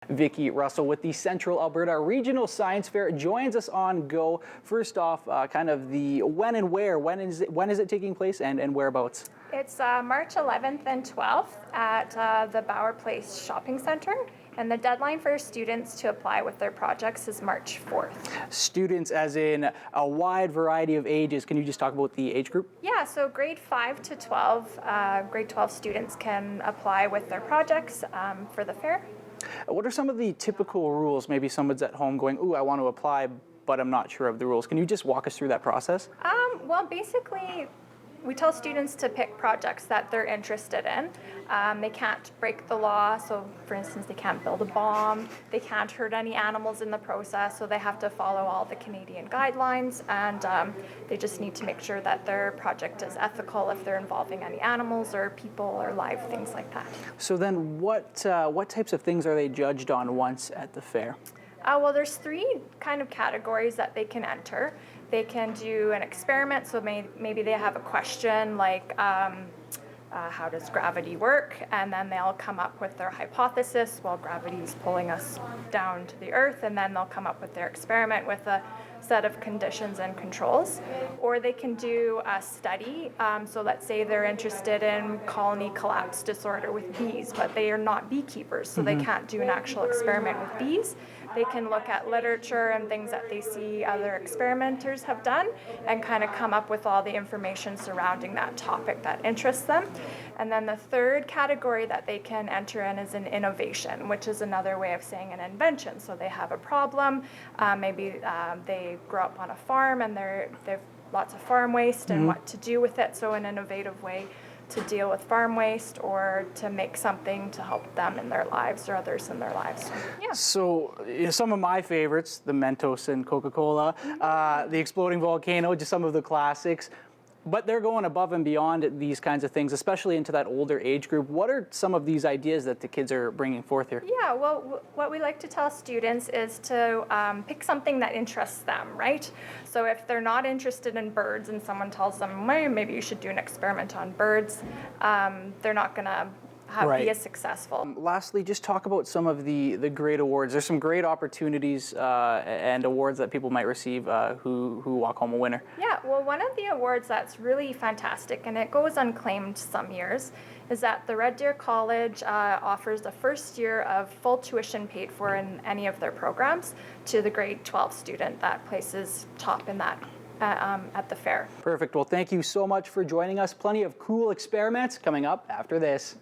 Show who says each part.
Speaker 1: Vicky Russell with the Central Alberta Regional Science Fair joins us on Go. First off, kind of the when and where. When is it taking place and whereabouts?
Speaker 2: It's March 11th and 12th at the Bauer Place Shopping Centre, and the deadline for students to apply with their projects is March 4th.
Speaker 1: Students as in a wide variety of ages. Can you just talk about the age group?
Speaker 2: Yeah, so grade 5 to 12, grade 12 students can apply with their projects for the fair.
Speaker 1: What are some of the typical rules? Maybe someone's at home going, ooh, I want to apply, but I'm not sure of the rules. Can you just walk us through that process?
Speaker 2: Well, basically, we tell students to pick projects that they're interested in. They can't break the law, so for instance, they can't build a bomb, they can't hurt any animals in the process, so they have to follow all the Canadian guidelines, and they just need to make sure that their project is ethical if they're involving any animals or people or live things like that.
Speaker 1: So then what types of things are they judged on once at the fair?
Speaker 2: Well, there's 3 kind of categories that they can enter. They can do an experiment, so maybe they have a question like, how does gravity work? And then they'll come up with their hypothesis, well, gravity is pulling us down to the earth, and then they'll come up with their experiment with a set of conditions and controls. Or they can do a study, so let's say they're interested in colony collapse disorder with bees, but they are not beekeepers, so they can't do an actual experiment with bees. They can look at literature and things that they see other experimenters have done and kind of come up with all the information surrounding that topic that interests them. And then the third category that they can enter in is an innovation, which is another way of saying an invention. So they have a problem, maybe they grow up on a farm and they've lots of farm waste and what to do with it. So an innovative way to deal with farm waste or to make something to help them in their lives or others in their lives. Yeah.
Speaker 1: So some of my favorites, the Mentos and Coca-Cola, the Exploding Volcano, just some of the classics. But they're going above and beyond these kinds of things, especially into that older age group. What are some of these ideas that the kids are bringing forth here?
Speaker 2: Yeah, well, what we like to tell students is to pick something that interests them, right? So if they're not interested in birds and someone tells them, well, maybe you should do an experiment on birds, they're not going to be as successful.
Speaker 1: Lastly, just talk about some of the great awards. There's some great opportunities and awards that people might receive who walk home a winner.
Speaker 2: Yeah, well, one of the awards that's really fantastic, and it goes unclaimed some years, is that the Red Deer College offers the first year of full tuition paid for in any of their programs to the grade 12 student that places top in that at the fair.
Speaker 1: Perfect. Well, thank you so much for joining us. Plenty of cool experiments coming up after this.